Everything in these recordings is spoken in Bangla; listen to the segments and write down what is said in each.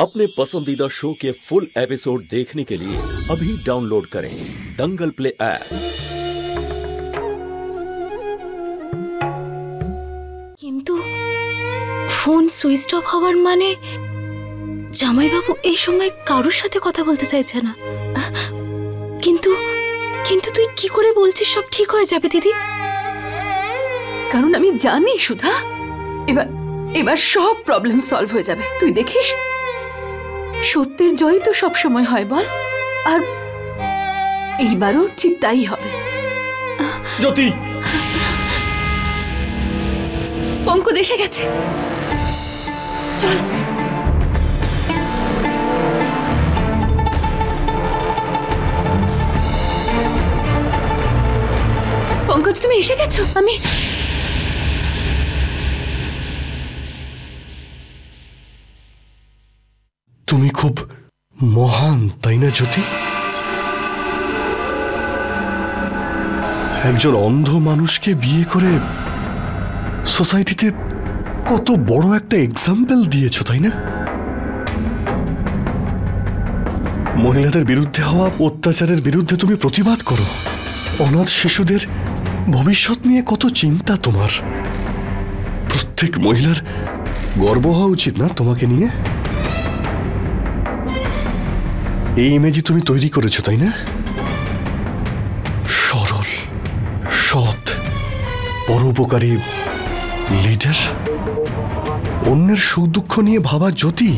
अपने पसंदीदा शो के फुल एपिसोड देखने के लिए अभी डाउनलोड करें दंगल प्ले ऐप। किंतु फोन सुइच ऑफ হওয়ার মানে জামাই বাবু এই সময় কারোর সাথে কথা বলতে চাইছে না। কিন্তু কিন্তু তুই কি করে বলছিস সব ঠিক হয়ে যাবে দিদি? কারণ আমি জানি সুধা, এবার সব প্রবলেম সলভ হয়ে যাবে। তুই দেখিস, সত্যের জয় তো সব সময় হয় বল, আর এইবারও ঠিক তাই হবে। জ্যোতি, পঙ্কজ এসে গেছে, চল। পঙ্কজ তুমি এসে গেছো। তুমি খুব মহান, তাই না জ্যোতি? একজন অন্ধ মানুষকে বিয়ে করে সোসাইটিতে কত বড় একটা এক্সাম্পল দিয়েছো, তাই না? মহিলাদের বিরুদ্ধে হওয়া অত্যাচারের বিরুদ্ধে তুমি প্রতিবাদ করো। অনাথ শিশুদের ভবিষ্যৎ নিয়ে কত চিন্তা তোমার। প্রত্যেক মহিলার গর্ব হওয়া উচিত না তোমাকে নিয়ে? এই ইমেজই তুমি তৈরি করেছো, তাই না? সরল, সৎ, পরোপকারী লিডার, অন্যের সুখ দুঃখ নিয়ে ভাবা জ্যোতি।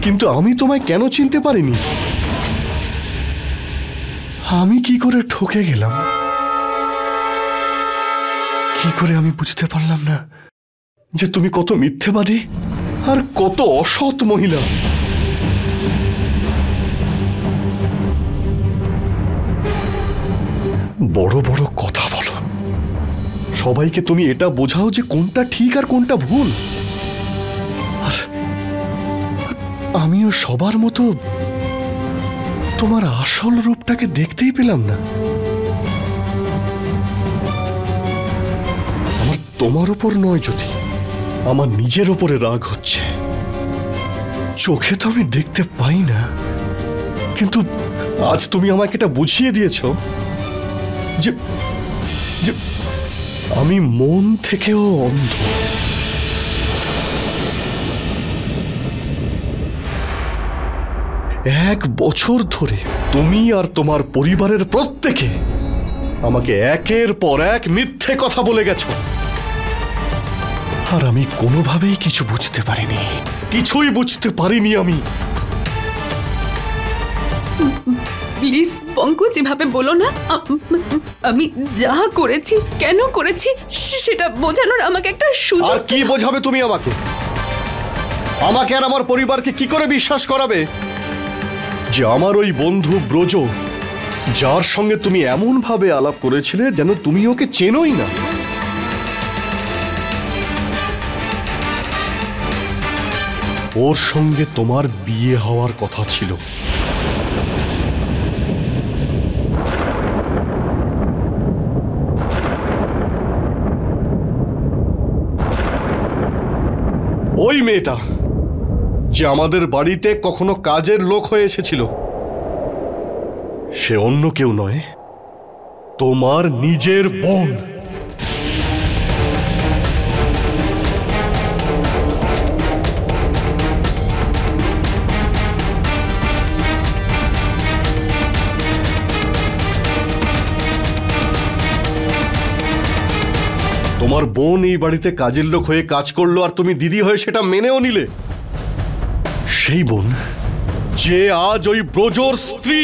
কিন্তু আমি তোমায় কেন চিনতে পারিনি? আমি কি করে ঠকে গেলাম? কি করে আমি বুঝতে পারলাম না যে তুমি কত মিথ্যেবাদী আর কত অসৎ মহিলা। বড় বড় কথা বলো, সবাইকে তুমি এটা বোঝাও যে কোনটা ঠিক আর কোনটা ভুল। আর আমিও সবার মতো তোমার আসল রূপটাকে দেখতেই পেলাম না। আমার তোমার উপর নয় জ্যোতি, আমার নিজের উপরে রাগ হচ্ছে। চোখে তো আমি দেখতে পাই না, কিন্তু আজ তুমি আমাকে এটা বুঝিয়ে দিয়েছ যে আমি মন থেকেও অন্ধ। 1 বছর ধরে তুমি আর তোমার পরিবারের প্রত্যেকে আমাকে একের পর এক মিথ্যে কথা বলে গেছো, আর আমি কোনোভাবেই কিছু বুঝতে পারিনি, কিছুই বুঝতে পারিনি আমি। প্লিজ পঙ্কজ, এভাবে বলো না। আমি যা করেছি, কেন করেছি সেটা বোঝানোর আমাকে একটা সুযোগ। আর কি বোঝাবে তুমি আমাকে? আমাকে আর আমার পরিবারকে কি করে বিশ্বাস করাবে যে আমার ওই বন্ধু ব্রজ, যার সঙ্গে তুমি এমন ভাবে আলাপ করেছিলে যেন তুমি ওকে চেনোই না, ওর সঙ্গে তোমার বিয়ে হওয়ার কথা ছিল। ওই মেয়েটা যে আমাদের বাড়িতে কখনো কাজের লোক হয়ে এসেছিল, সে অন্য কেউ নয়, তোমার নিজের বোন। তোমার বোন এই বাড়িতে কাজের লোক হয়ে কাজ করলো, আর তুমি দিদি হয়ে সেটা মেনেও নিলে। সেই বোন যে আজ ওই ব্রজর স্ত্রী।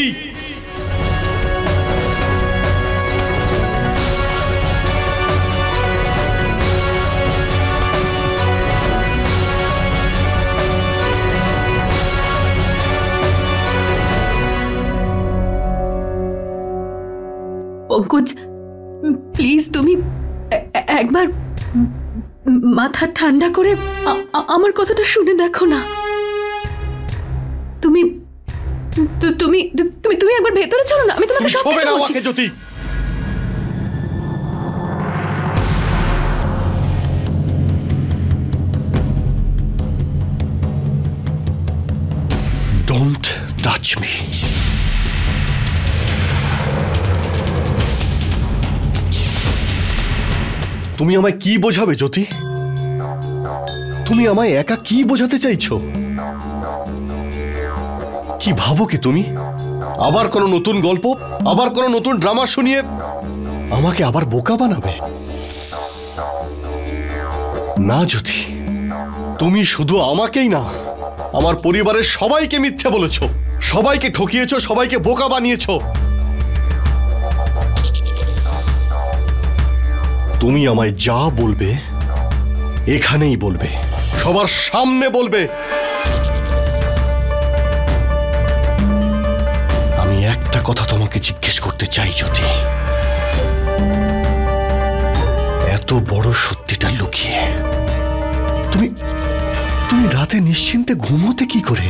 পঙ্কজ প্লিজ, তুমি একবার মাথা ঠান্ডা করে আমার কথাটা শুনে দেখো না। তুমি তুমি তুমি একবার ভেতরে চলো না, আমি তোমাকে সব কিছু বলছি। জ্যোতি, ডোন্ট টাচ মি। তুমি আমায় কি বোঝাবে জ্যোতি? তুমি আমায় একা কি বোঝাতে চাইছো? কি ভাবো কি তুমি? আবার কোনো নতুন গল্প, আবার কোনো নতুন ড্রামা শুনিয়ে আমাকে আবার বোকা বানাবে? না জ্যোতি, তুমি শুধু আমাকেই না, আমার পরিবারের সবাইকে মিথ্যে বলেছ, সবাইকে ঠকিয়েছো, সবাইকে বোকা বানিয়েছো। তুমি আমায় যা বলবে এখানেই বলবে, সবার সামনে বলবে। আমি একটা কথা তোমাকে জিজ্ঞেস করতে চাই জ্যোতি, এত বড় সত্যিটা লুকিয়ে তুমি তুমি রাতে নিশ্চিন্তে ঘুমোতে কি করে?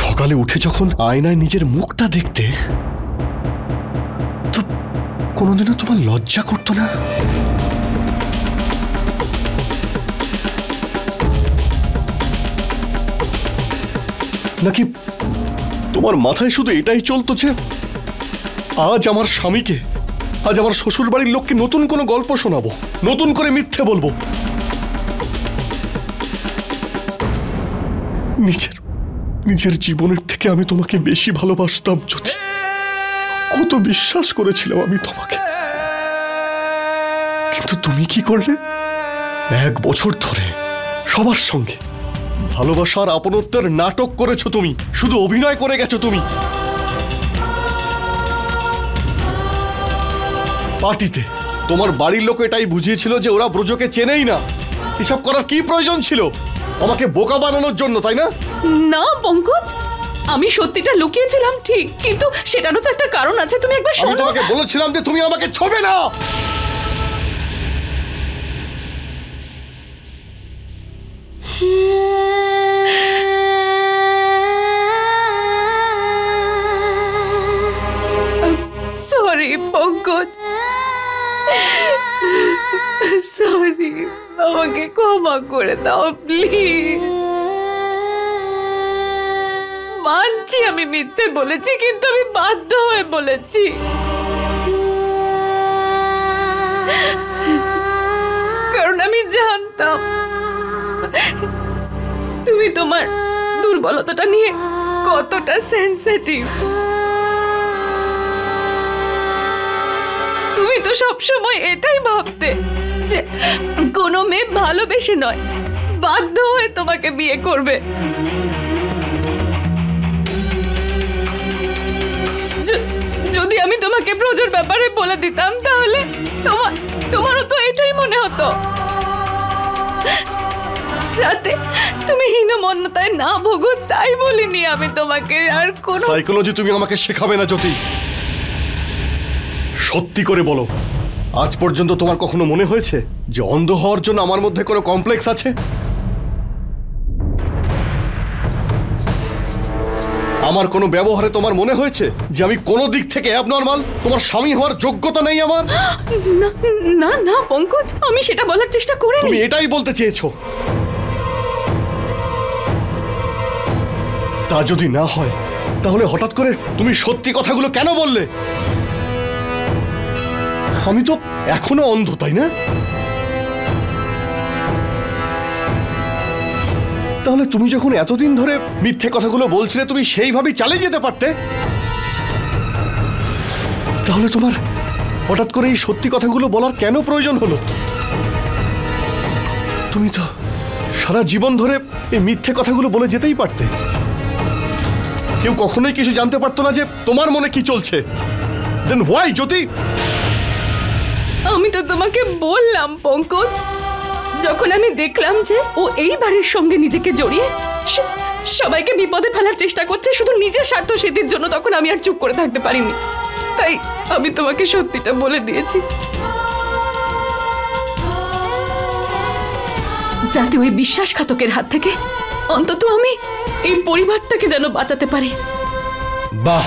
সকালে উঠে যখন আয়নায় নিজের মুখটা দেখতে, তো কোনোদিনও তোমার লজ্জা করতো না? নাকি তোমার মাথায় শুধু এটাই চলতো যে আজ আমার স্বামীকে, আজ আমার শ্বশুর বাড়ির লোককে নতুন কোনো গল্প শোনাবো, নতুন করে মিথ্যে বলবো? নিজের জীবনের থেকে আমি তোমাকে বেশি ভালোবাসতাম জ্যোতি, কত বিশ্বাস করেছিলাম আমি তোমাকে। কিন্তু তুমি কি করলে? 1 বছর ধরে সবার সঙ্গে ভালোবাসার আপনত্বের নাটক করেছো তুমি, শুধু অভিনয় করে গেছো তুমি। পার্টিতে তোমার বাড়ির লোক এটাই বুঝিয়েছিল যে ওরা ব্রজকে চেনেই না। এসব করার কি প্রয়োজন ছিল? আমাকে বোকা বানানোর জন্য, তাই না? না পঙ্কজ, আমি সত্যিটা লুকিয়েছিলাম ঠিক, কিন্তু সেটারও তো একটা কারণ আছে। তুমি একবার আমি শোনো। তোমাকে বলেছিলাম যে তুমি আমাকে ছোবে না। সরি পঙ্কজ, সরি, আমাকে ক্ষমা করে দাও প্লিজ। মানছি আমি মিথ্যে বলেছি, কিন্তু আমি বাধ্য হয়ে বলেছি। কারণ আমি জানতাম তুমি তোমার দুর্বলতাটা নিয়ে কতটা সেনসিটিভ। তুমি তো সবসময় এটাই ভাবতে যে কোনো মেয়ে ভালোবেসে নয়, বাধ্য হয়ে তোমাকে বিয়ে করবে। যদি আমি তোমাকে ব্রজর ব্যাপারে বলে দিতাম, তাহলে তোমারও তো এটাই মনে হতো, যাতে তুমি হীনমন্যতায় না ভোগো। তাই বলিনি আমি তোমাকে। আর কোন সাইকোলজি তুমি আমাকে শেখাবে না জ্যোতি। সত্যি করে বলো, আজ পর্যন্ত তোমার কখনো মনে হয়েছে যে অন্ধ হওয়ার জন্য আমার মধ্যে কোনো কমপ্লেক্স আছে? আমার কোনো ব্যবহারে তোমার মনে হয়েছে যে আমি কোনো দিক থেকে অ্যাবনর্মাল? তোমার স্বামী হওয়ার যোগ্যতা নেই আমার? না না পঙ্কজ, আমি সেটা বলার চেষ্টা করিনি। তুমি এটাই বলতে চেয়েছো? তা যদি না হয়, তাহলে হঠাৎ করে তুমি সত্যি কথাগুলো কেন বললে? আমি তো এখনো অন্ধ, তাই না? তাহলে তুমি যখন এতদিন ধরে মিথ্যে কথাগুলো বলছিলে, তুমি সেইভাবেই চালিয়ে যেতে পারতে। তাহলে তোমার হঠাৎ করে এই সত্যি কথাগুলো বলার কেন প্রয়োজন হলো? তুমি তো সারা জীবন ধরে এই মিথ্যে কথাগুলো বলে যেতেই পারতে। কেউ কখনোই কিছু জানতে পারতো না যে তোমার মনে কি চলছে। দেন হোয়াই জ্যোতি? আমি তো তোমাকে বললাম পঙ্কজ, যখন আমি দেখলাম যে ও এই বাড়ির সঙ্গে নিজেকে জড়িয়ে সবাইকে বিপদে ফেলার চেষ্টা করছে শুধু নিজের স্বার্থ সিদ্ধির জন্য, তখন আমি আর চুপ করে থাকতে পারিনি। তাই আমি তোমাকে সত্যিটা বলে দিয়েছি, যাতে ওই বিশ্বাসঘাতকের হাত থেকে অন্তত আমি এই পরিবারটাকে যেন বাঁচাতে পারি। বাহ,